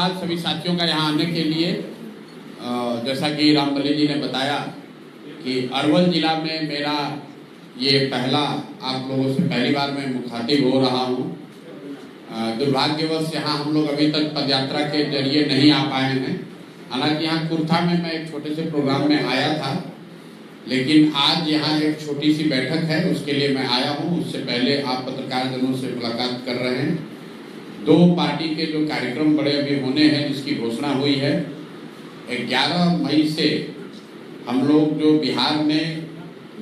आज सभी साथियों का यहाँ आने के लिए। जैसा कि रामबली जी ने बताया कि अरवल जिला में मेरा ये पहला, आप लोगों से पहली बार मैं मुखातिब हो रहा हूँ। दुर्भाग्यवश यहाँ हम लोग अभी तक पदयात्रा के जरिए नहीं आ पाए हैं। हालांकि यहाँ कुर्था में मैं एक छोटे से प्रोग्राम में आया था, लेकिन आज यहाँ एक छोटी सी बैठक है, उसके लिए मैं आया हूँ। उससे पहले आप पत्रकार जनों से मुलाकात कर रहे हैं। दो पार्टी के जो कार्यक्रम बड़े अभी होने हैं, जिसकी घोषणा हुई है 11 मई से, हम लोग जो बिहार में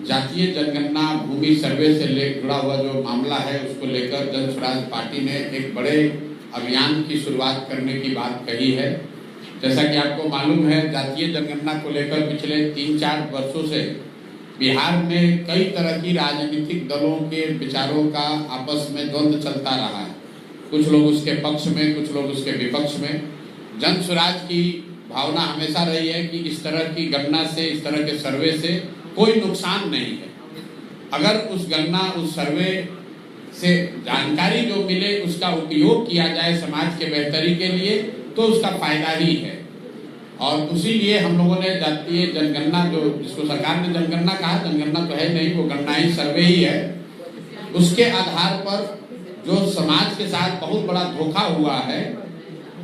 जातीय जनगणना भूमि सर्वे से जुड़ा हुआ जो मामला है, उसको लेकर जन स्वराज पार्टी ने एक बड़े अभियान की शुरुआत करने की बात कही है। जैसा कि आपको मालूम है, जातीय जनगणना को लेकर पिछले 3-4 वर्षों से बिहार में कई तरह की राजनीतिक दलों के विचारों का आपस में द्वंद्व चलता रहा है। कुछ लोग उसके पक्ष में, कुछ लोग उसके विपक्ष में। जन स्वराज की भावना हमेशा रही है कि इस तरह की गणना से, इस तरह के सर्वे से कोई नुकसान नहीं है। अगर उस गणना, उस सर्वे से जानकारी जो मिले, उसका उपयोग किया जाए समाज के बेहतरी के लिए, तो उसका फायदा ही है। और इसीलिए हम लोगों ने जातीय जनगणना, जो जिसको सरकार ने जनगणना कहा, जनगणना तो है नहीं, वो गणना ही, सर्वे ही है, उसके आधार पर जो समाज के साथ बहुत बड़ा धोखा हुआ है,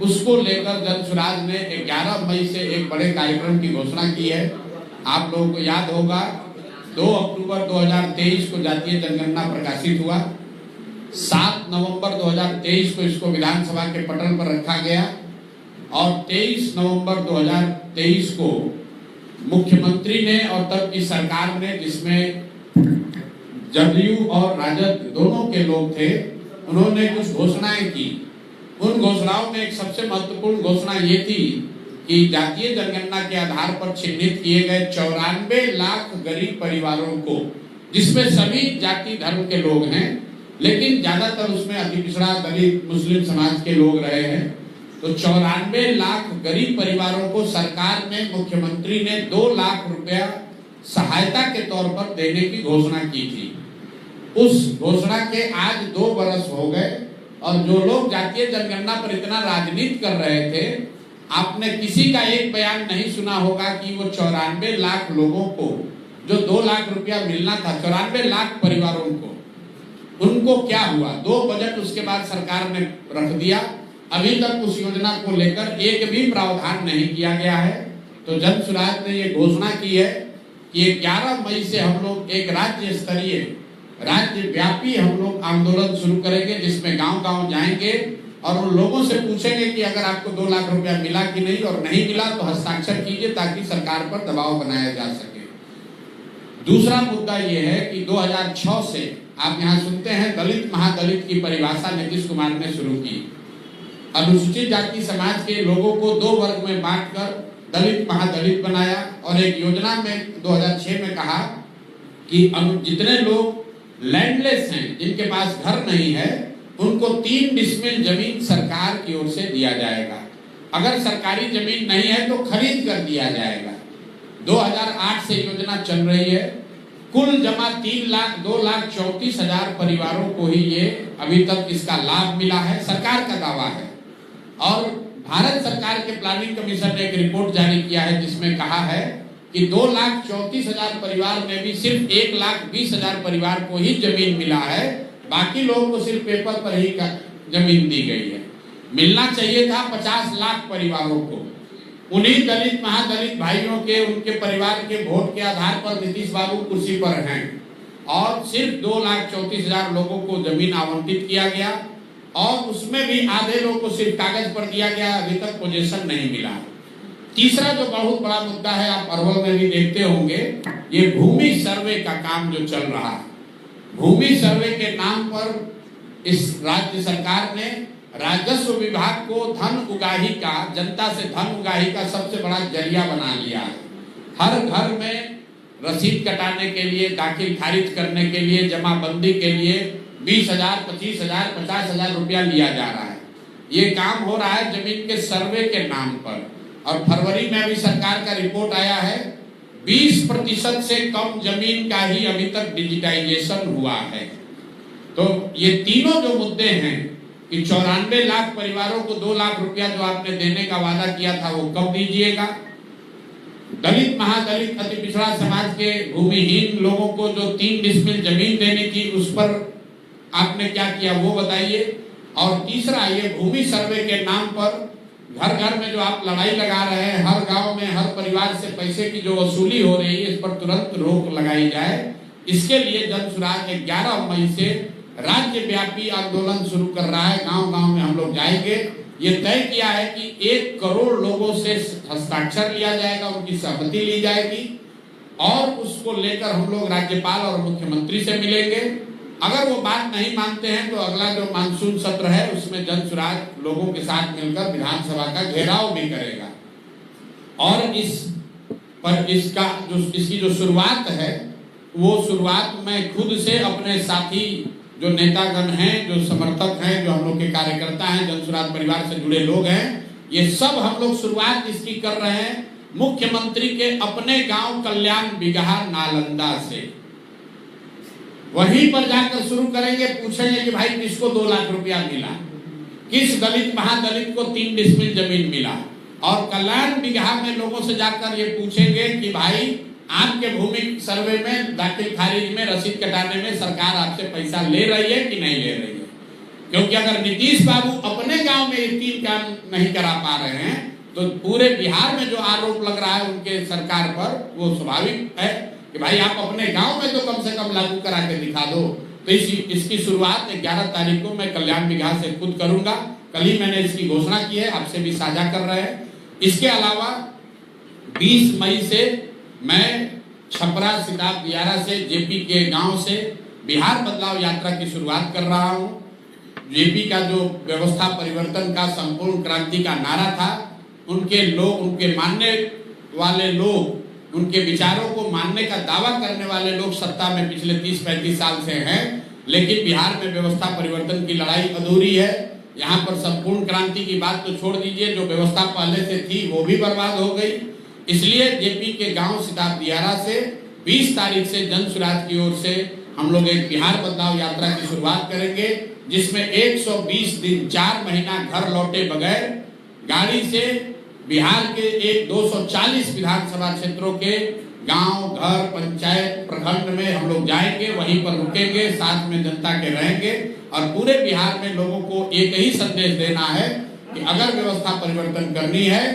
उसको लेकर जन स्वराज ने 11 मई से एक बड़े कार्यक्रम की घोषणा की है। आप लोगों को याद होगा, 2 अक्टूबर 2023 को जातीय जनगणना प्रकाशित हुआ। 7 नवंबर 2023 को इसको विधानसभा के पटल पर रखा गया और 23 नवंबर 2023 को मुख्यमंत्री ने और तब की सरकार ने, जिसमें जदयू और राजद दोनों के लोग थे, उन्होंने कुछ घोषणाएं की। उन घोषणाओं में एक सबसे महत्वपूर्ण घोषणा ये थी कि जातीय जनगणना के आधार पर चिन्हित किए गए 94 लाख गरीब परिवारों को, जिसमें सभी जाति धर्म के लोग हैं, लेकिन ज्यादातर उसमें अति पिछड़ा, दलित, मुस्लिम समाज के लोग रहे हैं, तो 94 लाख गरीब परिवारों को सरकार ने, मुख्यमंत्री ने 2 लाख रुपया सहायता के तौर पर देने की घोषणा की थी। उस घोषणा के आज 2 बरस हो गए और जो लोग जातीय जनगणना पर इतना राजनीति कर रहे थे, आपने किसी का एक बयान नहीं सुना होगा कि वो 94 लाख लोगों को जो 2 लाख रुपया मिलना था, 94 लाख परिवारों को, उनको क्या हुआ। 2 बजट उसके बाद सरकार ने रख दिया, अभी तक उस योजना को लेकर एक भी प्रावधान नहीं किया गया है। तो जन स्वराज ने ये घोषणा की है कि 11 मई से हम लोग एक राज्य स्तरीय, राज्य व्यापी हम लोग आंदोलन शुरू करेंगे, जिसमें गांव-गांव जाएंगे और उन लोगों से पूछेंगे कि अगर आपको 2 लाख रुपया मिला कि नहीं, और नहीं मिला तो हस्ताक्षर कीजिए, ताकि सरकार पर दबाव बनाया जा सके। दूसरा मुद्दा यह है कि 2006 से आप यहाँ सुनते हैं, दलित महादलित की परिभाषा नीतीश कुमार ने शुरू की। अनुसूचित जाति समाज के लोगों को 2 वर्ग में बांटकर दलित महादलित बनाया और एक योजना में 2006 में कहा कि जितने लोग लैंडलेस हैं, जिनके पास घर नहीं है, उनको 3 डिसमिल जमीन सरकार की ओर से दिया जाएगा। अगर सरकारी जमीन नहीं है तो खरीद कर दिया जाएगा। 2008 से योजना चल रही है। कुल जमा 2,34,000 परिवारों को ही ये अभी तक इसका लाभ मिला है, सरकार का दावा है। और भारत सरकार के प्लानिंग कमीशन ने एक रिपोर्ट जारी किया है, जिसमें कहा है कि 2,34,000 परिवार में भी सिर्फ 1,20,000 परिवार को ही जमीन मिला है, बाकी लोगों को सिर्फ पेपर पर ही जमीन दी गई है। मिलना चाहिए था 50 लाख परिवारों को। उन्हीं दलित महादलित भाइयों के, उनके परिवार के वोट के आधार पर नीतीश बाबू कुर्सी पर हैं और सिर्फ 2,34,000 लोगों को जमीन आवंटित किया गया और उसमें भी आधे लोगों को सिर्फ कागज पर दिया गया, अभी तक पोजीशन नहीं मिला। तीसरा जो बहुत बड़ा मुद्दा है, आप अरवल में भी देखते होंगे, ये भूमि सर्वे का काम जो चल रहा है। भूमि सर्वे के नाम पर इस राज्य सरकार ने राजस्व विभाग को धन उगाही का, जनता से धन उगाही का सबसे बड़ा जरिया बना लिया है। हर घर में रसीद कटाने के लिए, दाखिल खारिज करने के लिए, जमाबंदी के लिए 20,000, 25,000, 50,000 रुपया लिया जा रहा है। ये काम हो रहा है जमीन के सर्वे के नाम पर। और फरवरी में अभी सरकार का रिपोर्ट आया है, 20% से कम जमीन का ही अभी तक डिजिटाइजेशन हुआ है। तो ये तीनों जो मुद्दे हैं, कि 94 लाख परिवारों को 2 लाख रुपया जो आपने देने का वादा किया था वो कब दीजिएगा? दलित, महादलित, अति पिछड़ा समाज के भूमिहीन लोगों को जो 3 डिसमिल जमीन देने की, उस पर आपने क्या किया वो बताइए। और तीसरा, ये भूमि सर्वे के नाम पर घर घर में जो आप लड़ाई लगा रहे हैं, हर गांव में हर परिवार से पैसे की जो वसूली हो रही है, इस पर तुरंत रोक लगाई जाए। इसके लिए जनसुराज 11 मई से राज्य व्यापी आंदोलन शुरू कर रहा है। गांव गांव में हम लोग जाएंगे। ये तय किया है कि 1 करोड़ लोगों से हस्ताक्षर लिया जाएगा, उनकी सहमति ली जाएगी और उसको लेकर हम लोग राज्यपाल और मुख्यमंत्री से मिलेंगे। अगर वो बात नहीं मानते हैं तो अगला जो मानसून सत्र है उसमें जनसुराज लोगों के साथ मिलकर विधानसभा का घेराव भी करेगा। और इसकी जो शुरुआत है वो शुरुआत मैं खुद से अपने साथी जो नेतागण हैं, जो समर्थक हैं, जो हम लोग के कार्यकर्ता हैं, जनसुराज परिवार से जुड़े लोग हैं, ये सब हम लोग शुरुआत इसकी कर रहे हैं मुख्यमंत्री के अपने गांव कल्याण बिगहा नालंदा से। वहीं पर जाकर शुरू करेंगे। पूछेंगे कि भाई किसको 2 लाख रुपया मिला, किस दलित महादलित को 3 डिसमिल जमीन मिला। और कल्याण बिगहा में लोगों से जाकर ये पूछेंगे कि भाई आपके भूमि सर्वे में दाखिल खारिज में रसीद कटाने में सरकार आपसे पैसा ले रही है कि नहीं ले रही है? क्योंकि अगर नीतीश बाबू अपने गांव में ये 3 काम नहीं करा पा रहे हैं तो पूरे बिहार में जो आरोप लग रहा है उनके सरकार पर, वो स्वाभाविक है कि भाई आप अपने गांव में तो कम से कम लागू करा के दिखा दो। तो इसकी शुरुआत 11 तारीख को मैं कल्याण बिगहा से खुद करूंगा। कल ही मैंने इसकी घोषणा की है, आपसे भी साझा कर रहे हैं। इसके अलावा 20 मई से मैं छपरा सिताब दियारा से, जेपी के गांव से बिहार बदलाव यात्रा की शुरुआत कर रहा हूं। जेपी का जो व्यवस्था परिवर्तन का संपूर्ण क्रांति का नारा था, उनके लोग, उनके मानने वाले लोग, उनके विचारों को मानने का दावा करने वाले लोग सत्ता में पिछले 30-35 साल से हैं, लेकिन बिहार में व्यवस्था परिवर्तन की लड़ाई अधूरी है। यहाँ पर संपूर्ण क्रांति की बात तो छोड़ दीजिए, जो व्यवस्था पहले से थी वो भी बर्बाद हो गई। इसलिए जेपी के गांव सिताब दियारा से 20 तारीख से जनसुराज की ओर से हम लोग एक बिहार बदलाव यात्रा की शुरुआत करेंगे, जिसमें 120 दिन 4 महीना घर लौटे बगैर गाड़ी से बिहार के 240 विधानसभा क्षेत्रों के गांव, घर, पंचायत, प्रखंड में हम लोग जाएंगे, वहीं पर रुकेंगे, साथ में जनता के रहेंगे और पूरे बिहार में लोगों को एक ही संदेश देना है कि अगर व्यवस्था परिवर्तन करनी है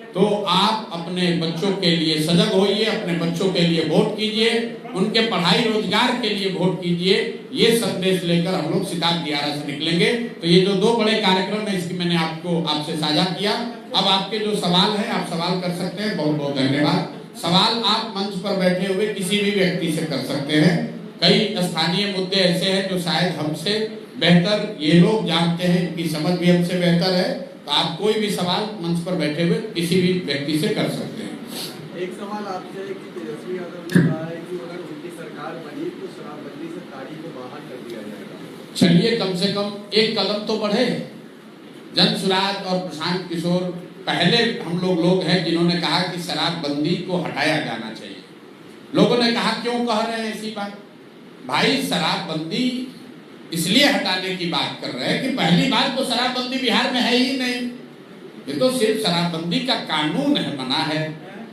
तो आप अपने बच्चों के लिए सजग होइए, अपने बच्चों के लिए वोट कीजिए, उनके पढ़ाई रोजगार के लिए वोट कीजिए। ये संदेश लेकर हम लोग सिताब दियारा से निकलेंगे। तो ये जो 2 बड़े कार्यक्रम है, इसकी मैंने आपसे साझा किया। अब आपके जो सवाल है आप सवाल कर सकते हैं। बहुत बहुत धन्यवाद। सवाल आप मंच पर बैठे हुए किसी भी व्यक्ति से कर सकते हैं। कई स्थानीय मुद्दे ऐसे हैं जो शायद हमसे बेहतर ये लोग जानते हैं, इनकी समझ भी हमसे बेहतर है, तो आप कोई भी सवाल मंच पर बैठे हुए किसी भी व्यक्ति से कर सकते हैं। एक सवाल आपसे है कि तेजस्वी यादव ने कहा है कि अगर उनकी सरकार बनी तो शराबबंदी से ताड़ी को बाहर कर दिया जाएगा। चलिए कम से कम एक कदम तो बढ़े। जनसुराज और प्रशांत किशोर पहले हम लोग हैं जिन्होंने कहा कि शराबबंदी को हटाया जाना चाहिए। लोगों ने कहा क्यों कह रहे हैं ऐसी बात? भाई शराबबंदी इसलिए हटाने की बात कर रहे हैं कि पहली बात तो शराबबंदी बिहार में है ही नहीं। ये तो सिर्फ शराबबंदी का कानून है, बना है,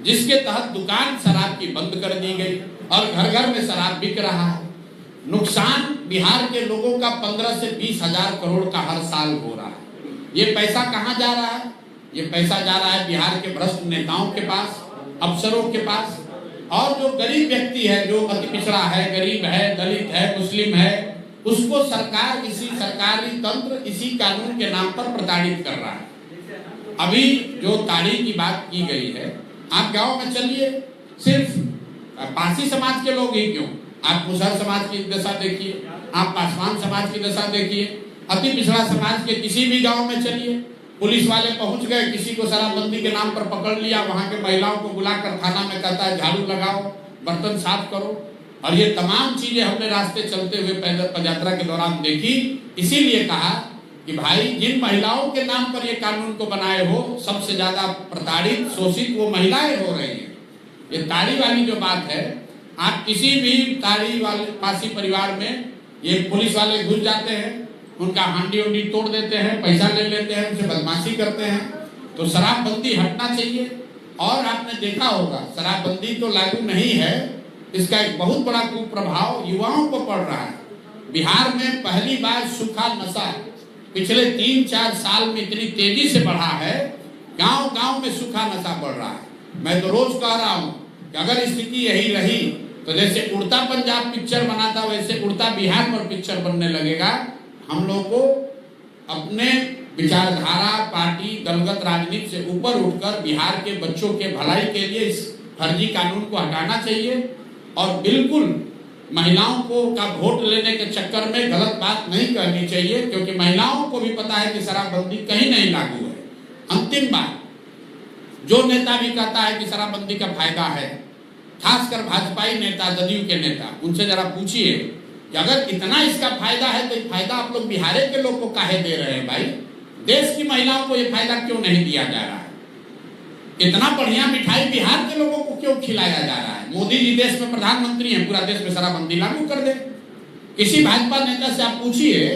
जिसके तहत दुकान शराब की बंद कर दी गई और घर घर में शराब बिक रहा है। नुकसान बिहार के लोगों का 15 से 20 हजार करोड़ का हर साल हो रहा है। ये पैसा कहाँ जा रहा है? ये पैसा जा रहा है बिहार के भ्रष्ट नेताओं के पास, अफसरों के पास, और जो गरीब व्यक्ति है, जो अति पिछड़ा है, गरीब है, दलित है, मुस्लिम है, उसको सरकार इसी सरकारी तंत्र इसी कानून के नाम पर प्रताड़ित कर रहा है। अभी जो ताड़ी की बात की गई है, आप गांव में चलिए, सिर्फ पारसी समाज के लोग ही क्यों, आप मुसहर समाज की दशा देखिए, आप पासवान समाज की दशा देखिए, अति पिछड़ा समाज के किसी भी गांव में चलिए, पुलिस वाले पहुंच गए, किसी को शराबबंदी के नाम पर पकड़ लिया, वहां के महिलाओं को बुलाकर थाना में कहता है झाड़ू लगाओ, बर्तन साफ करो। और ये तमाम चीजें हमने रास्ते चलते हुए पैदल पदयात्रा के दौरान देखी। इसीलिए कहा कि भाई जिन महिलाओं के नाम पर ये कानून को बनाए हो, सबसे ज्यादा प्रताड़ित, शोषित वो महिलाएं हो रही हैं। ये ताड़ी वाली जो बात है, आप किसी भी ताड़ी वाले पासी परिवार में ये पुलिस वाले घुस जाते हैं, उनका हांडी उंडी तोड़ देते हैं, पैसा ले लेते हैं, उनसे बदमाशी करते हैं। तो शराबबंदी हटना चाहिए। और आपने देखा होगा शराबबंदी तो लागू नहीं है, इसका एक बहुत बड़ा कुप्रभाव युवाओं को पड़ रहा है। बिहार में पहली बार सूखा नशा पिछले 3-4 साल में इतनी तेजी से बढ़ा है, गांव गांव में सूखा नशा बढ़ रहा है। मैं तो रोज कह रहा हूं कि अगर स्थिति यही रही तो जैसे उड़ता पंजाब पिक्चर बना था वैसे उड़ता बिहार पर पिक्चर बनने लगेगा। हम लोग को अपने विचारधारा, पार्टी, दलगत राजनीति से ऊपर उठकर बिहार के बच्चों के भलाई के लिए इस फर्जी कानून को हटाना चाहिए। और बिल्कुल महिलाओं को का वोट लेने के चक्कर में गलत बात नहीं करनी चाहिए, क्योंकि महिलाओं को भी पता है कि शराबबंदी कहीं नहीं लागू है। अंतिम बात, जो नेता भी कहता है कि शराबबंदी का फायदा है, खासकर भाजपाई नेता, जदयू के नेता, उनसे जरा पूछिए कि अगर इतना इसका फायदा है तो फायदा आप लोग बिहार के लोग को काहे दे रहे हैं भाई? देश की महिलाओं को ये फायदा क्यों नहीं दिया जा रहा है? इतना बढ़िया मिठाई बिहार के लोगों को क्यों खिलाया जा रहा है? मोदी जी देश में प्रधानमंत्री हैं, पूरा देश में शराबबंदी लागू कर दे। किसी भाजपा नेता से आप पूछिए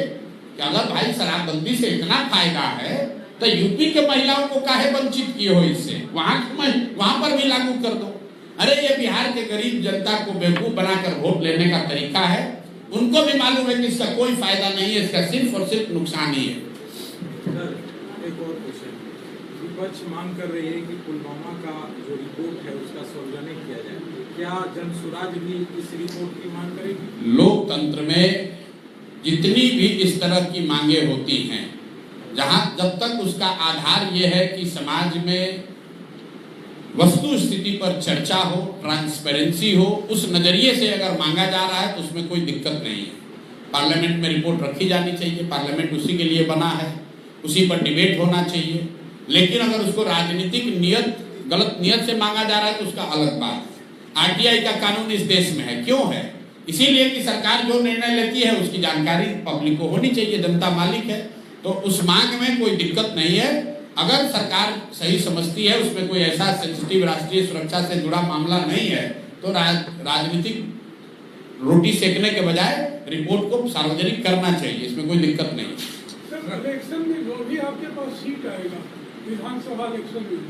कि अगर भाई शराबबंदी से इतना फायदा है तो यूपी के महिलाओं को काहे वंचित किए हो इससे, वहां पर भी लागू कर दो। अरे ये बिहार के गरीब जनता को बेवकूफ बनाकर वोट लेने का तरीका है। उनको भी मालूम है कि इसका कोई फायदा नहीं है, इसका सिर्फ और सिर्फ नुकसान ही है। एक और क्वेश्चन, विपक्ष मांग कर रही है कि पुलवामा का जो रिपोर्ट है उसका सार्वजनिक किया जाए, क्या जनसुराज भी इस रिपोर्ट की मांग करेगी? लोकतंत्र में जितनी भी इस तरह की मांगे होती हैं, जहां जब तक उसका आधार यह है कि समाज में वस्तु स्थिति पर चर्चा हो, ट्रांसपेरेंसी हो, उस नजरिए से अगर मांगा जा रहा है तो उसमें कोई दिक्कत नहीं है। पार्लियामेंट में रिपोर्ट रखी जानी चाहिए, पार्लियामेंट उसी के लिए बना है, उसी पर डिबेट होना चाहिए। लेकिन अगर उसको राजनीतिक नियत, गलत नियत से मांगा जा रहा है तो उसका अलग बात है। आरटीआई का कानून इस देश में है, क्यों है? इसीलिए कि सरकार जो निर्णय लेती है उसकी जानकारी पब्लिक को होनी चाहिए, जनता मालिक है। तो उस मांग में कोई दिक्कत नहीं है। अगर सरकार सही समझती है उसमें कोई ऐसा सेंसिटिव राष्ट्रीय सुरक्षा से जुड़ा मामला नहीं है तो राजनीतिक रोटी सेकने के बजाय रिपोर्ट को सार्वजनिक करना चाहिए, इसमें कोई दिक्कत नहीं। सर, इलेक्शन में जो भी आपके पास सीट आएगा विधानसभा इलेक्शन में,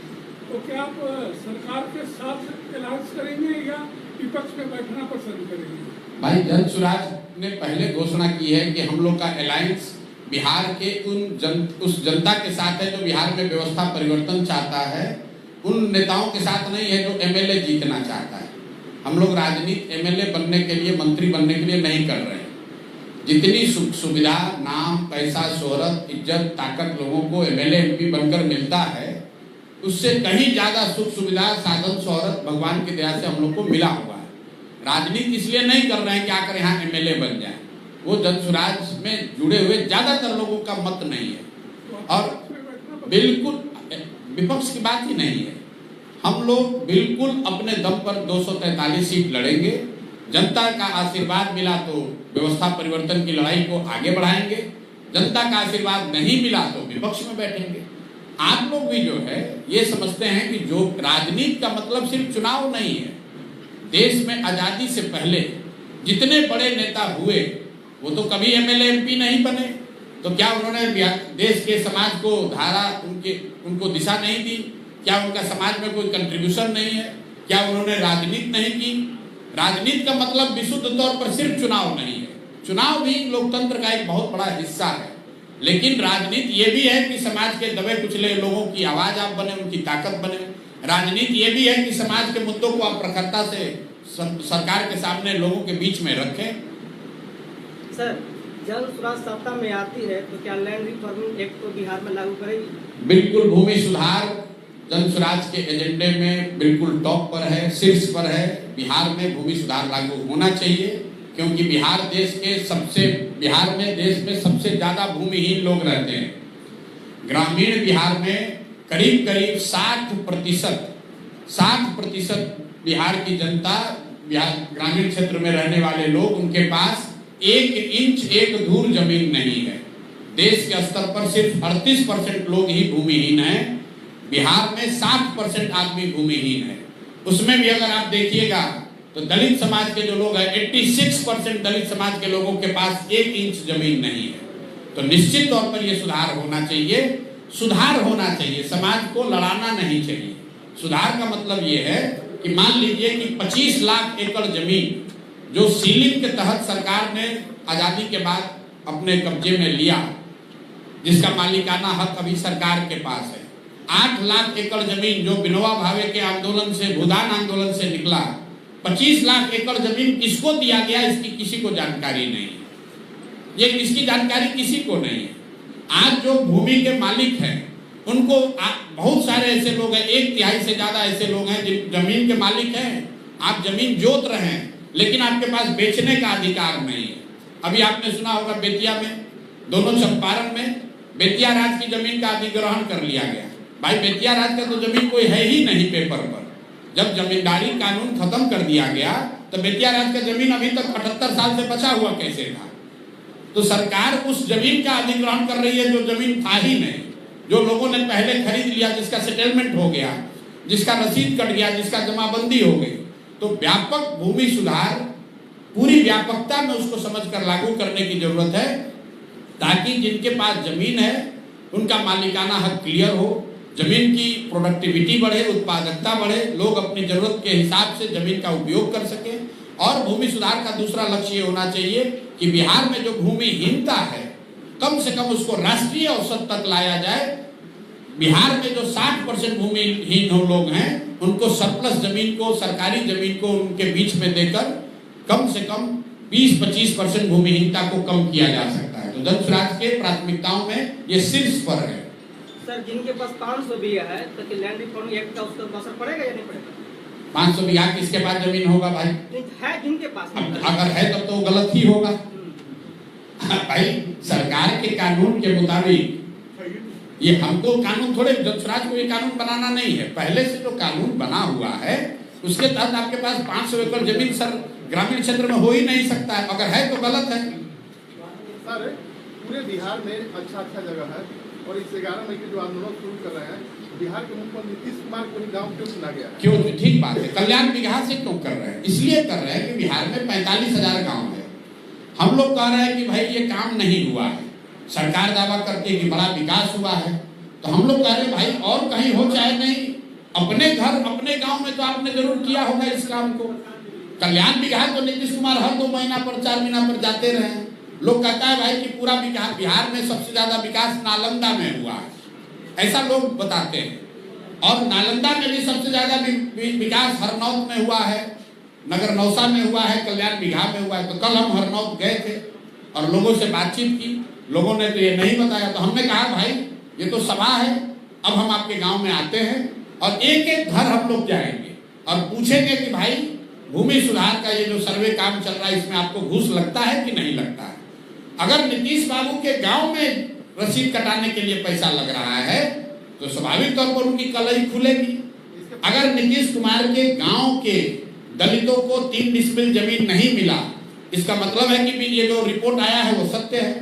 तो क्या आप सरकार के साथ अलायंस करेंगे या विपक्ष में बैठना पसंद करेंगे? भाई, जनसुराज ने पहले घोषणा की है कि हम लोग का अलायंस बिहार के उस जनता के साथ है जो बिहार में व्यवस्था परिवर्तन चाहता है, उन नेताओं के साथ नहीं है जो एमएलए जीतना चाहता है। हम लोग राजनीति एमएलए बनने के लिए, मंत्री बनने के लिए नहीं कर रहे हैं। जितनी सुख सुविधा, नाम, पैसा, शोहरत, इज्जत, ताकत लोगों को एमएलए एमपी बनकर मिलता है, उससे कहीं ज्यादा सुख सुविधा, साधन, शोहरत भगवान की दया से हम लोग को मिला हुआ है। राजनीति इसलिए नहीं कर रहे हैं कि आकर यहाँ एमएलए बन जाए। वो जनसुराज में जुड़े हुए ज्यादातर लोगों का मत नहीं है। और बिल्कुल विपक्ष की बात ही नहीं है। हम लोग बिल्कुल अपने दम पर 243 सीट लड़ेंगे। जनता का आशीर्वाद मिला तो व्यवस्था परिवर्तन की लड़ाई को आगे बढ़ाएंगे, जनता का आशीर्वाद नहीं मिला तो विपक्ष में बैठेंगे। आप लोग भी जो है ये समझते हैं कि जो राजनीति का मतलब सिर्फ चुनाव नहीं है। देश में आजादी से पहले जितने बड़े नेता हुए वो तो कभी एमएलए एमपी नहीं बने, तो क्या उन्होंने देश के समाज को धारा, उनको दिशा नहीं दी? क्या उनका समाज में कोई कंट्रीब्यूशन नहीं है? क्या उन्होंने राजनीति नहीं की? राजनीति का मतलब विशुद्ध तौर पर सिर्फ चुनाव नहीं है। चुनाव भी लोकतंत्र का एक बहुत बड़ा हिस्सा है, लेकिन राजनीति ये भी है कि समाज के दबे कुचले लोगों की आवाज आप बने, उनकी ताकत बने। राजनीति ये भी है कि समाज के मुद्दों को आप प्रखरता से सरकार के सामने लोगों के बीच में रखें। सर, जनसुराज सत्ता में आती है तो क्या लैंड रिफॉर्मिंग एक्ट को बिहार में लागू करेगी? बिल्कुल, भूमि सुधार जनसुराज के एजेंडे में बिल्कुल टॉप पर है, शीर्ष पर है। बिहार में भूमि सुधार लागू होना चाहिए, क्योंकि बिहार में देश में सबसे ज्यादा भूमिहीन लोग रहते हैं। ग्रामीण बिहार में करीब करीब 60% बिहार की जनता, ग्रामीण क्षेत्र में रहने वाले लोग, उनके पास 1 इंच 1 धूर जमीन नहीं है। देश के स्तर पर सिर्फ 38% लोग ही भूमिहीन हैं। बिहार में 60% आदमी भूमिहीन है। उसमें भी अगर आप देखिएगा तो दलित समाज के जो लोग हैं, 86% दलित समाज के लोगों के पास 1 इंच जमीन नहीं है। तो निश्चित तौर पर यह सुधार होना चाहिए। सुधार होना चाहिए, समाज को लड़ाना नहीं चाहिए। सुधार का मतलब यह है कि मान लीजिए कि 25 लाख एकड़ जमीन जो सीलिंग के तहत सरकार ने आजादी के बाद अपने कब्जे में लिया, जिसका मालिकाना हक अभी सरकार के पास है। 8 लाख एकड़ जमीन जो विनोबा भावे के आंदोलन से, भूदान आंदोलन से निकला, 25 लाख एकड़ जमीन किसको दिया गया इसकी किसी को जानकारी नहीं है। ये इसकी जानकारी किसी को नहीं है। आज जो भूमि के मालिक हैं उनको बहुत सारे ऐसे लोग हैं, 1/3 से ज्यादा ऐसे लोग हैं जिन जमीन के मालिक हैं। आप जमीन जोत रहे हैं लेकिन आपके पास बेचने का अधिकार नहीं है। अभी आपने सुना होगा बेतिया में, दोनों चंपारण में बेतिया राज की जमीन का अधिग्रहण कर लिया गया। भाई बेतिया राज का तो जमीन कोई है ही नहीं पेपर पर। जब जमींदारी कानून खत्म कर दिया गया तो बेतिया राज का जमीन अभी तक 78 साल से बचा हुआ कैसे था? तो सरकार उस जमीन का अधिग्रहण कर रही है जो जमीन था ही नहीं, जो लोगों ने पहले खरीद लिया, जिसका सेटलमेंट हो गया, जिसका रसीद कट गया, जिसका जमाबंदी हो गई। तो व्यापक भूमि सुधार पूरी व्यापकता में उसको समझकर लागू करने की जरूरत है, ताकि जिनके पास जमीन है उनका मालिकाना हक क्लियर हो, जमीन की प्रोडक्टिविटी बढ़े, उत्पादकता बढ़े, लोग अपनी जरूरत के हिसाब से जमीन का उपयोग कर सकें। और भूमि सुधार का दूसरा लक्ष्य ये होना चाहिए कि बिहार में जो भूमिहीनता है कम से कम उसको राष्ट्रीय औसत तक लाया जाए। बिहार में जो 60% भूमिहीन लोग हैं उनको सरप्लस जमीन को, सरकारी जमीन को उनके बीच में देकर कम से कम 20-25% भूमिहीनता को कम किया जा सकता है। तो जन स्वराज के प्राथमिकताओं में ये शीर्ष पर है। सर, जिनके पास 500 बीघा है तो लैंड रिफॉर्म एक्ट का उसका असर पड़ेगा या नहीं पड़ेगा? 500 बीघा किसके पास जमीन होगा भाई? है जिनके पास। अगर है तब तो गलत ही होगा भाई। सरकार के कानून के मुताबिक ये हमको कानून थोड़े, जन स्वराज को ये कानून बनाना नहीं है, पहले से जो कानून बना हुआ है उसके तहत आपके पास 500 एकड़ जमीन सर ग्रामीण क्षेत्र में हो ही नहीं सकता है। अगर है तो गलत है। सर, पूरे बिहार में अच्छा जगह है और इस 11 मई के जो आंदोलन शुरू कर रहे हैं, बिहार के मुख्यमंत्री नीतीश कुमार को गाँव क्यों चुना गया? क्यों? ठीक बात है। कल्याण बिगहा से क्यों कर रहे हैं? इसलिए कर रहे हैं कि बिहार में 45,000 गाँव है। हम लोग कह रहे हैं कि भाई ये काम नहीं हुआ है, सरकार दावा करती है कि बड़ा विकास हुआ है, तो हम लोग कह रहे हैं भाई और कहीं हो चाहे नहीं, अपने घर अपने गांव में तो आपने जरूर किया होगा इस काम को। कल्याण बिगहा तो नीतीश कुमार हर 2 महीना पर 4 महीना पर जाते रहे। लोग कहता है भाई कि पूरा बिहार में सबसे ज्यादा विकास नालंदा में हुआ है, ऐसा लोग बताते हैं। और नालंदा में भी सबसे ज्यादा विकास हरनौत में हुआ है, नगर नौसा में हुआ है, कल्याण बिगहा में हुआ है। तो कल हम हरनौत गए थे और लोगों से बातचीत की, लोगों ने तो ये नहीं बताया। तो हमने कहा भाई ये तो सभा है, अब हम आपके गांव में आते हैं और एक एक घर हम लोग जाएंगे और पूछेंगे कि भाई भूमि सुधार का ये जो सर्वे काम चल रहा है इसमें आपको घूस लगता है कि नहीं लगता है। अगर नीतीश बाबू के गांव में रसीद कटाने के लिए पैसा लग रहा है तो स्वाभाविक तौर पर उनकी कलई खुलेगी। अगर नीतीश कुमार के गांव के दलितों को 3 डिसमिल जमीन नहीं मिला, इसका मतलब है कि ये जो रिपोर्ट आया है वो सत्य है।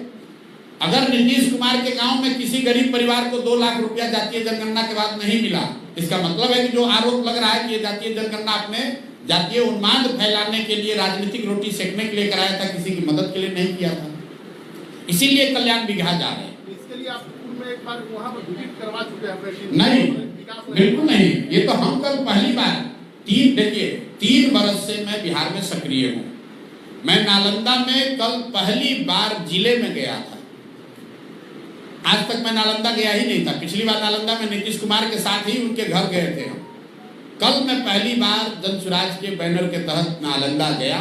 अगर नीतीश कुमार के गांव में किसी गरीब परिवार को 2 लाख रुपया जातीय जनगणना के बाद नहीं मिला, इसका मतलब है कि जो आरोप लग रहा है कि ये जातीय जनगणना आपने जातीय उन्माद फैलाने के लिए, राजनीतिक रोटी सेकने के लिए कराया था, किसी की मदद के लिए नहीं किया था। इसीलिए कल्याण बिगहा जा रहे हैं। इसके लिए आप में एक बार वहां पर विजिट करवा चुके हैं? नहीं, बिल्कुल नहीं। ये तो हम कल पहली बार 3 बरस से मैं बिहार में सक्रिय हूँ। मैं नालंदा में कल पहली बार जिले में गया था। आज तक मैं नालंदा गया ही नहीं था। पिछली बार नालंदा में नीतीश कुमार के साथ ही उनके घर गए थे हम। कल मैं पहली बार जन स्वराज के बैनर के तहत नालंदा गया,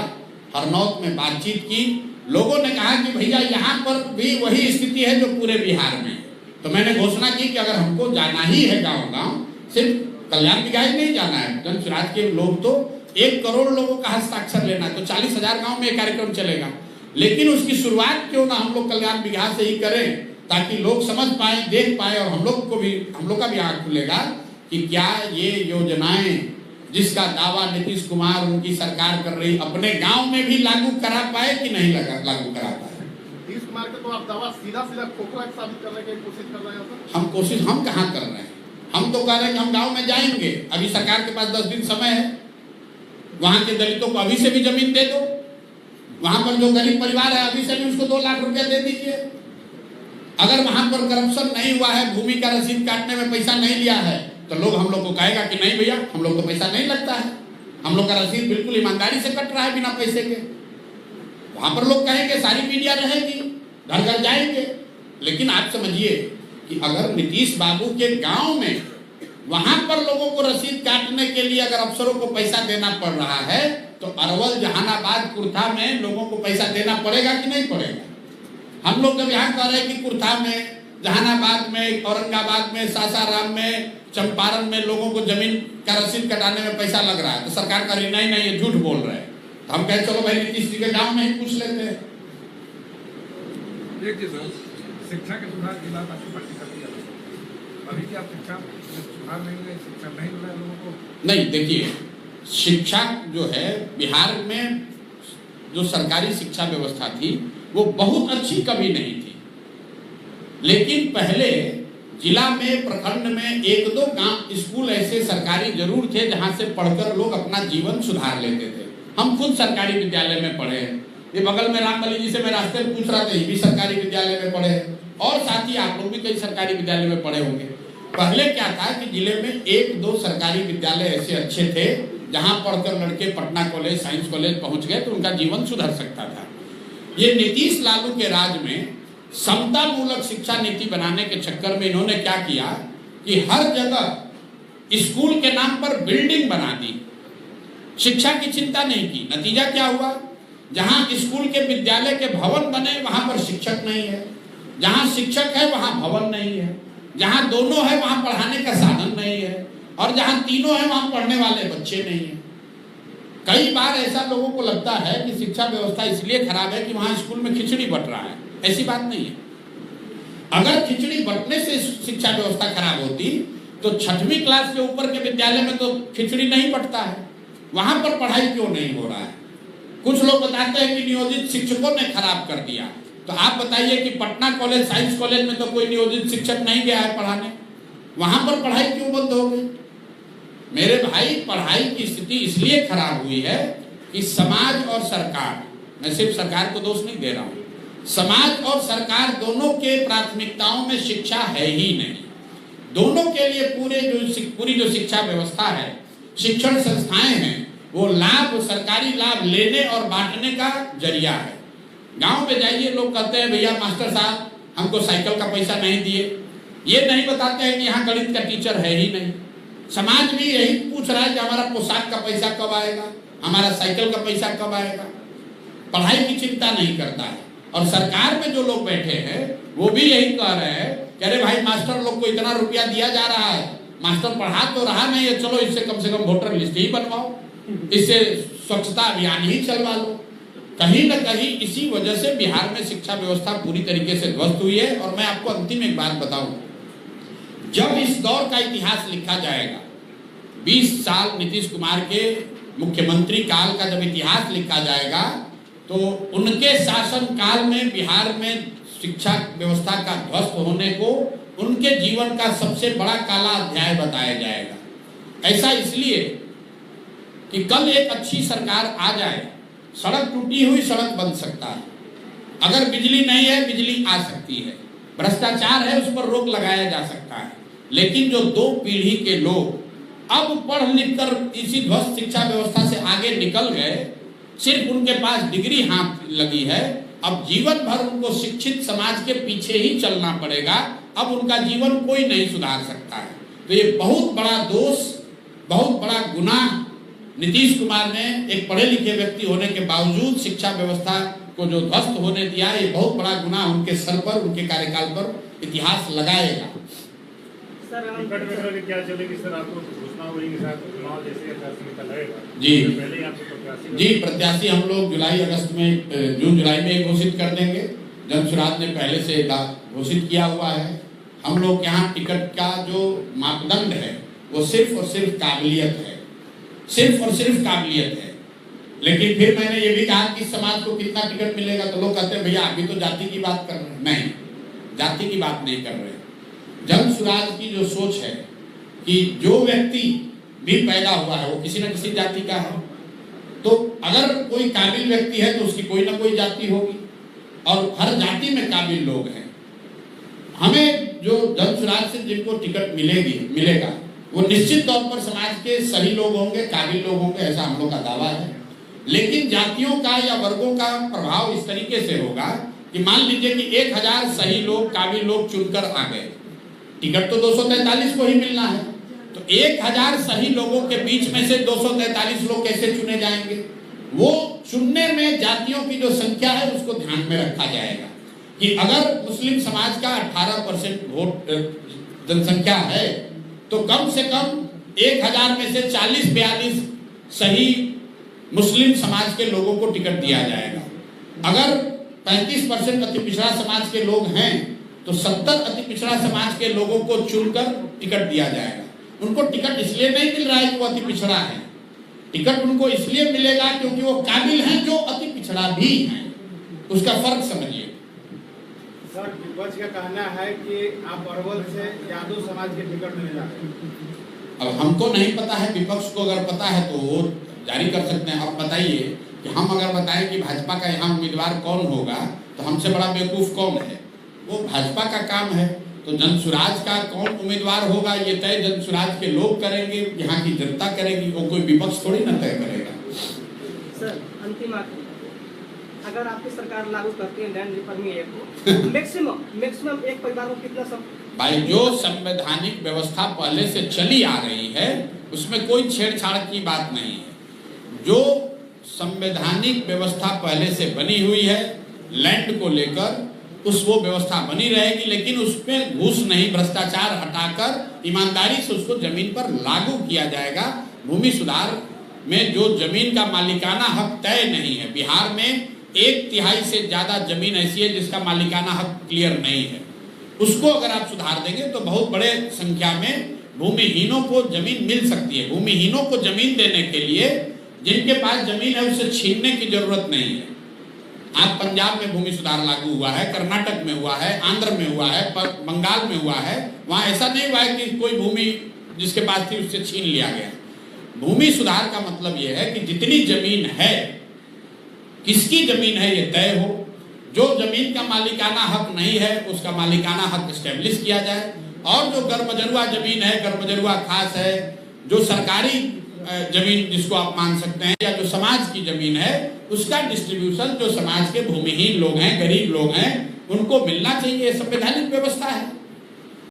हरनौत में बातचीत की। लोगों ने कहा कि भैया यहाँ पर भी वही स्थिति है जो पूरे बिहार में। तो मैंने घोषणा की कि अगर हमको जाना ही है गांव-गांव, सिर्फ कल्याण बिगहा ही नहीं जाना है, जन स्वराज के लोग तो 1 करोड़ लोगों का हस्ताक्षर लेना है, तो 40,000 गाँव में कार्यक्रम चलेगा। लेकिन उसकी शुरुआत क्यों ना हम लोग कल्याण बिगहा से ही करें, ताकि लोग समझ पाए, देख पाए और हम लोग का भी आँख खुलेगा कि क्या ये योजनाएं जिसका दावा नीतीश कुमार उनकी सरकार कर रही अपने गांव में भी लागू करा पाए कि नहीं लागू करा पाए। नीतीश कुमार का तो आप दावा सीधा खोखला साबित करने की कोशिश कर रहे हैं। हम कहाँ कर रहे हैं? हम तो कह रहे हैं कि हम गांव में जाएंगे। अभी सरकार के पास 10 दिन समय है, वहां के दलितों को अभी से भी जमीन दे दो। वहां पर जो गरीब परिवार है अभी से भी उसको 2 लाख रुपया दे दीजिए। अगर वहां पर करप्शन नहीं हुआ है, भूमि का रसीद काटने में पैसा नहीं लिया है, तो लोग हम लोग को कहेगा कि नहीं भैया हम लोग तो पैसा नहीं लगता है, हम लोग का रसीद बिल्कुल ईमानदारी से कट रहा है बिना पैसे के। वहां पर लोग कहेंगे, सारी मीडिया रहेगी, घर घर जाएंगे। लेकिन आप समझिए कि अगर नीतीश बाबू के गांव में वहां पर लोगों को रसीद काटने के लिए अगर अफसरों को पैसा देना पड़ रहा है, तो अरवल, जहानाबाद, कुर्था में लोगों को पैसा देना पड़ेगा कि नहीं पड़ेगा? हम लोग जब यहाँ कह रहे हैं कि कुर्था में, जहानाबाद में, औरंगाबाद में, सासाराम में, चंपारण में लोगों को जमीन का रसीद कटाने में पैसा लग रहा है, तो सरकार का नहीं नहीं ये झूठ बोल रहे हैं। तो हम कहे चलो भाई नीतीश जी के गांव में ही पूछ लेते हैं। देखिए सर, शिक्षा के सुधार की बात आपकी पार्टी करती है, अभी क्या शिक्षा सुधार नहीं है, शिक्षा नहीं मिला है लोगों को? नहीं, देखिए शिक्षा जो है बिहार में जो सरकारी शिक्षा व्यवस्था थी वो बहुत अच्छी कभी नहीं थी, लेकिन पहले जिला में, प्रखंड में एक दो गांव स्कूल ऐसे सरकारी जरूर थे जहां से पढ़कर लोग अपना जीवन सुधार लेते थे। हम खुद सरकारी विद्यालय में पढ़े हैं, ये बगल में रामबली जी से मैं रास्ते में पूछ रहा था, ये भी सरकारी विद्यालय में पढ़े हैं, और साथ ही आप लोग भी कई सरकारी विद्यालय में पढ़े होंगे। पहले क्या था कि जिले में एक दो सरकारी विद्यालय ऐसे अच्छे थे जहां पढ़कर लड़के पटना कॉलेज, साइंस कॉलेज पहुंच गए तो उनका जीवन सुधर सकता था। ये नीतीश लालू के राज में समता मूलक शिक्षा नीति बनाने के चक्कर में इन्होंने क्या किया कि हर जगह स्कूल के नाम पर बिल्डिंग बना दी, शिक्षा की चिंता नहीं की। नतीजा क्या हुआ? जहां स्कूल के विद्यालय के भवन बने वहां पर शिक्षक नहीं है, जहां शिक्षक है वहां भवन नहीं है, जहां दोनों है वहां पढ़ाने का साधन नहीं है, और जहां तीनों है वहां पढ़ने वाले बच्चे नहीं है। कई बार ऐसा लोगों को लगता है कि शिक्षा व्यवस्था इसलिए खराब है कि वहां स्कूल में खिचड़ी बट रहा है। ऐसी बात नहीं है। अगर खिचड़ी बंटने से शिक्षा व्यवस्था खराब होती तो 6वीं क्लास के ऊपर के विद्यालय में तो खिचड़ी नहीं बंटता है, वहां पर पढ़ाई क्यों नहीं हो रहा है? कुछ लोग बताते हैं कि नियोजित शिक्षकों ने खराब कर दिया, तो आप बताइए कि पटना कॉलेज, साइंस कॉलेज में तो कोई नियोजित शिक्षक नहीं गया है पढ़ाने, वहां पर पढ़ाई क्यों बंद हो गई? मेरे भाई, पढ़ाई की स्थिति इसलिए खराब हुई है कि समाज और सरकार, मैं सिर्फ सरकार को दोष नहीं दे रहा हूं, समाज और सरकार दोनों के प्राथमिकताओं में शिक्षा है ही नहीं। दोनों के लिए पूरी जो शिक्षा व्यवस्था है, शिक्षण संस्थाएं हैं, वो लाभ, सरकारी लाभ लेने और बांटने का जरिया है। गांव में जाइए, लोग कहते हैं भैया मास्टर साहब हमको साइकिल का पैसा नहीं दिए, ये नहीं बताते हैं कि यहाँ गणित का टीचर है ही नहीं। समाज भी यही पूछ रहा है कि हमारा पोशाक का पैसा कब आएगा, हमारा साइकिल का पैसा कब आएगा। पढ़ाई की चिंता नहीं करता है। और सरकार में जो लोग बैठे हैं वो भी यही कह रहे हैं कि अरे भाई मास्टर लोग को इतना रुपया दिया जा रहा है, मास्टर पढ़ा तो रहा नहीं है, चलो इससे कम से कम वोटर लिस्ट ही बनवाओ, इससे स्वच्छता अभियान ही चलवा लो। कहीं न कहीं इसी वजह से बिहार में शिक्षा व्यवस्था पूरी तरीके से ध्वस्त हुई है। और मैं आपको अंतिम एक बात बताऊं, जब इस दौर का इतिहास लिखा जाएगा, 20 साल नीतीश कुमार के मुख्यमंत्री काल का जब इतिहास लिखा जाएगा, तो उनके शासन काल में बिहार में शिक्षा व्यवस्था का ध्वस्त होने को उनके जीवन का सबसे बड़ा काला अध्याय बताया जाएगा। ऐसा इसलिए कि कल एक अच्छी सरकार आ जाए, सड़क टूटी हुई सड़क बन सकता है, अगर बिजली नहीं है बिजली आ सकती है, भ्रष्टाचार है उस पर रोक लगाया जा सकता है। लेकिन जो 2 पीढ़ी के लोग अब पढ़ लिख कर इसी ध्वस्त शिक्षा व्यवस्था से आगे निकल गए, सिर्फ उनके पास डिग्री हाथ लगी है, अब जीवन भर उनको शिक्षित समाज के पीछे ही चलना पड़ेगा, अब उनका जीवन कोई नहीं सुधार सकता है। तो ये बहुत बड़ा दोष, बहुत बड़ा गुनाह नीतीश कुमार ने एक पढ़े लिखे व्यक्ति होने के बावजूद शिक्षा व्यवस्था को जो ध्वस्त होने दिया, ये बहुत बड़ा गुनाह उनके सर पर, उनके कार्यकाल पर इतिहास लगाएगा। सर क्या चलेगी सर, आपको घोषणा हुई कि चुनाव जैसे लगेगा? जी पहले आपको जी, प्रत्याशी हम लोग जुलाई अगस्त में, जून जुलाई में घोषित कर देंगे। जनसुराज ने पहले से घोषित किया हुआ है। हम लोग यहाँ टिकट का जो मापदंड है वो सिर्फ और सिर्फ काबिलियत है, सिर्फ और सिर्फ काबिलियत है। लेकिन फिर मैंने ये भी कहा कि समाज को कितना टिकट मिलेगा, तो लोग कहते हैं भैया अभी तो जाति की बात कर रहे हैं। नहीं, जाति की बात नहीं कर रहे। जनसुराज की जो सोच है कि जो व्यक्ति भी पैदा हुआ है वो किसी न किसी जाति का है, तो अगर कोई काबिल व्यक्ति है तो उसकी कोई ना कोई जाति होगी, और हर जाति में काबिल लोग हैं। हमें जो जन स्वराज से जिनको टिकट मिलेगा वो निश्चित तौर पर समाज के सही लोग होंगे, काबिल लोग होंगे, ऐसा हम लोग का दावा है। लेकिन जातियों का या वर्गों का प्रभाव इस तरीके से होगा कि मान लीजिए कि 1000 सही लोग, काबिल लोग चुनकर आ गए, टिकट तो 243 को ही मिलना है, तो 1000 सही लोगों के बीच में से 243 लोग कैसे चुने जाएंगे? वो चुनने में जातियों की जो संख्या है उसको ध्यान में रखा जाएगा कि अगर मुस्लिम समाज का 18% वोट जनसंख्या है तो कम से कम 1000 में से 40-42 सही मुस्लिम समाज के लोगों को टिकट दिया जाएगा। अगर 35% अति पिछड़ा समाज के लोग हैं तो 70 अति पिछड़ा समाज के लोगों को चुनकर टिकट दिया जाएगा। उनको टिकट इसलिए नहीं मिल रहा है कि वो अति पिछड़ा है, टिकट उनको इसलिए मिलेगा क्योंकि वो काबिल हैं जो अति पिछड़ा भी हैं। उसका फर्क समझिए। सर, विपक्ष का कहना है कि आप अरवल से यादव समाज के टिकट मिल जाते हैं। अब हमको नहीं पता है, विपक्ष को अगर पता है तो वो जारी कर सकते हैं। अब बताइए कि हम अगर बताएं कि भाजपा का यहाँ उम्मीदवार कौन होगा तो हमसे बड़ा बेवकूफ कौन है? वो भाजपा का काम है। तो जन स्वराज का कौन उम्मीदवार होगा ये तय जन स्वराज के लोग करेंगे, यहाँ की जनता करेगी, वो कोई विपक्ष थोड़ी ना तय करेगा। सर, अंतिम आखिरी, अगर आपकी सरकार लागू करती है लैंड रिफॉर्मिंग एक्ट को, मैक्सिमम एक परिवार को कितना भाई, जो संवैधानिक व्यवस्था पहले से चली आ रही है उसमें कोई छेड़छाड़ की बात नहीं है। जो संवैधानिक व्यवस्था पहले से बनी हुई है लैंड को लेकर, वो व्यवस्था बनी रहेगी, लेकिन उसमें घूस नहीं, भ्रष्टाचार हटाकर ईमानदारी से उसको जमीन पर लागू किया जाएगा। भूमि सुधार में जो जमीन का मालिकाना हक तय नहीं है, बिहार में 1/3 से ज्यादा जमीन ऐसी है जिसका मालिकाना हक क्लियर नहीं है, उसको अगर आप सुधार देंगे तो बहुत बड़े संख्या में भूमिहीनों को जमीन मिल सकती है। भूमिहीनों को जमीन देने के लिए जिनके पास जमीन है उससे छीनने की जरूरत नहीं है। आज पंजाब में भूमि सुधार लागू हुआ है, कर्नाटक में हुआ है, आंध्र में हुआ है, बंगाल में हुआ है। वहां ऐसा नहीं हुआ है कि कोई भूमि जिसके पास थी उससे छीन लिया गया। भूमि सुधार का मतलब यह है कि जितनी जमीन है, किसकी जमीन है ये तय हो, जो जमीन का मालिकाना हक नहीं है उसका मालिकाना हक एस्टेब्लिश किया जाए, और जो गरमजरुआ जमीन है, गरमजरुआ खास है, जो सरकारी जमीन जिसको आप मान सकते हैं, या जो समाज की जमीन है उसका डिस्ट्रीब्यूशन जो समाज के भूमिहीन लोग हैं, गरीब लोग हैं, उनको मिलना चाहिए। संवैधानिक व्यवस्था है।